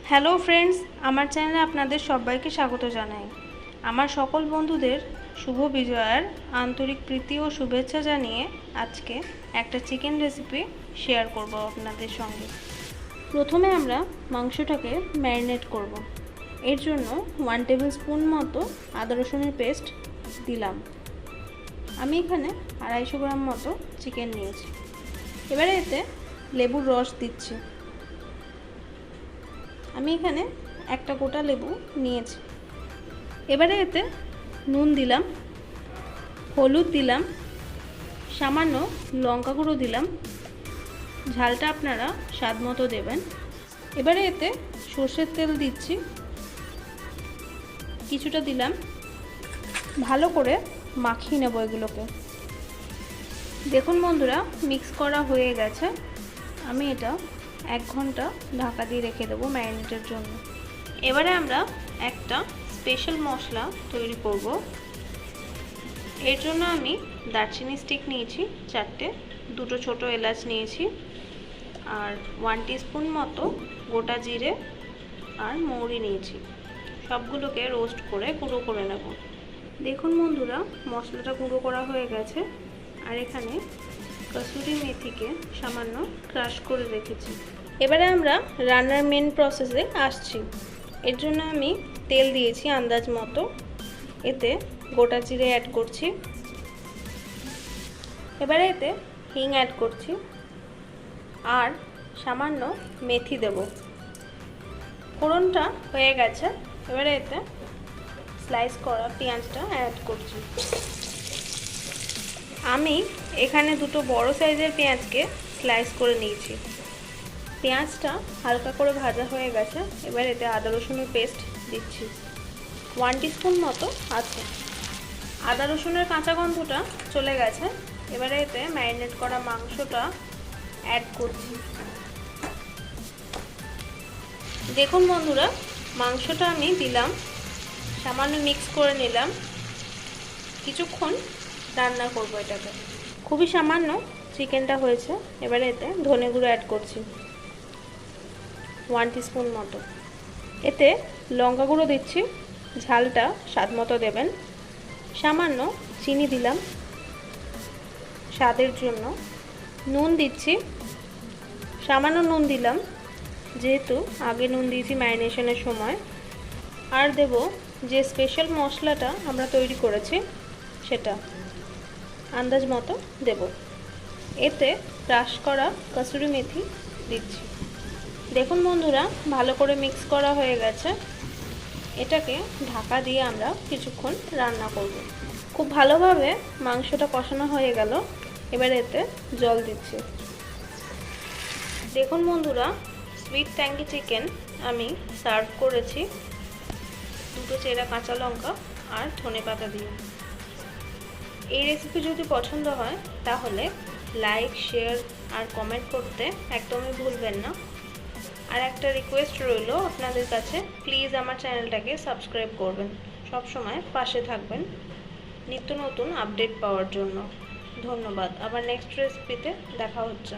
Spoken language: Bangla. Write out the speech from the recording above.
হ্যালো ফ্রেন্ডস, আমার চ্যানেলে আপনাদের সবাইকে স্বাগত জানাই। আমার সকল বন্ধুদের শুভ বিজয়ার আন্তরিক প্রীতি ও শুভেচ্ছা জানিয়ে আজকে একটা চিকেন রেসিপি শেয়ার করব আপনাদের সঙ্গে। প্রথমে আমরা মাংসটাকে ম্যারিনেট করব। এর জন্য 1 টেবিল স্পুন মতো আদা রসুনের পেস্ট দিলাম। আমি এখানে 250 গ্রাম মতো চিকেন নিয়েছি। এবারে এতে লেবুর রস দিচ্ছি। আমি এখানে একটা গোটা লেবু নিয়েছি। এবারে এতে নুন দিলাম, হলুদ দিলাম, সামান্য লঙ্কা গুঁড়ো দিলাম, ঝালটা আপনারা স্বাদ মতো দেবেন। এবারে এতে সর্ষের তেল দিচ্ছি, কিছুটা দিলাম। ভালো করে মাখিয়ে নেব এগুলোকে। দেখুন বন্ধুরা, মিক্স করা হয়ে গেছে। আমি এটা 1 ঘন্টা ঢাকা দিয়ে রেখে দেবো ম্যারিনেটের জন্য। এবারে আমরা একটা স্পেশাল মশলা তৈরি করব। এর জন্য আমি দারচিনি স্টিক নিয়েছি 4টে, 2টো ছোটো এলাচ নিয়েছি, আর 1 টিস্পুন মতো গোটা জিরে আর মৌরি নিয়েছি। সবগুলোকে রোস্ট করে গুঁড়ো করে নেব। দেখুন বন্ধুরা, মশলাটা গুঁড়ো করা হয়ে গেছে। আর এখানে কসুরি মেথিকে সামান্য ক্রাশ করে রেখেছি। এবারে আমরা রান্নার মেন প্রসেসে আসছি। এর জন্য আমি তেল দিয়েছি আন্দাজ মতো। এতে গোটা জিরে অ্যাড করছি। এবারে এতে হিং অ্যাড করছি আর সামান্য মেথি দেব। ফোড়নটা হয়ে গেছে। এবারে এতে স্লাইস করা পেঁয়াজটা অ্যাড করছি। আমি এখানে 2টো বড় সাইজের পেঁয়াজকে স্লাইস করে নিয়েছি। পেঁয়াজটা হালকা করে ভাজা হয়ে গেছে। এবার এতে আদা রসুনের পেস্ট দিচ্ছি। 1 টিস্পুন মতো আছে। আদা রসুনের কাঁচা গন্ধটা চলে গেছে। এবারে এতে ম্যারিনেট করা মাংসটা অ্যাড করছি। দেখুন বন্ধুরা, মাংসটা আমি দিলাম, সামান্য মিক্স করে নিলাম। কিছুক্ষণ রান্না করব এটাকে। খুবই সামান্য চিকেনটা হয়েছে। এবারে এতে ধনে গুঁড়ো অ্যাড করছি 1 টিস্পুন মতো। এতে লঙ্কা গুঁড়ো দিচ্ছি, ঝালটা স্বাদ মতো দেবেন। সামান্য চিনি দিলাম স্বাদের জন্য। নুন দিচ্ছি, সামান্য নুন দিলাম যেহেতু আগে নুন দিয়েছি ম্যারিনেশনের সময়। আর দেব যে স্পেশাল মশলাটা আমরা তৈরি করেছি সেটা আন্দাজ মতো দেব। এতে ক্রাশ করা কসুরি মেথি দিচ্ছি। দেখুন বন্ধুরা, ভালো করে মিক্স করা হয়ে গেছে। এটাকে ঢাকা দিয়ে আমরা কিছুক্ষণ রান্না করব। খুব ভালোভাবে মাংসটা কষানো হয়ে গেল। এবার এতে জল দিচ্ছি। দেখুন বন্ধুরা, সুইট ট্যাঙ্গি চিকেন আমি সার্ভ করেছি 2টো চেরা কাঁচা লঙ্কা আর ধনেপাতা দিয়ে। এই রেসিপি যদি পছন্দ হয় তাহলে লাইক, শেয়ার আর কমেন্ট করতে একদমই ভুলবেন না। আর একটা রিকোয়েস্ট রইল আপনাদের কাছে, প্লিজ আমার চ্যানেলটাকে সাবস্ক্রাইব করবেন। সব সময় পাশে থাকবেন নিত্য নতুন আপডেট পাওয়ার জন্য। ধন্যবাদ। আবার নেক্সট রেসিপিতে দেখা হচ্ছে।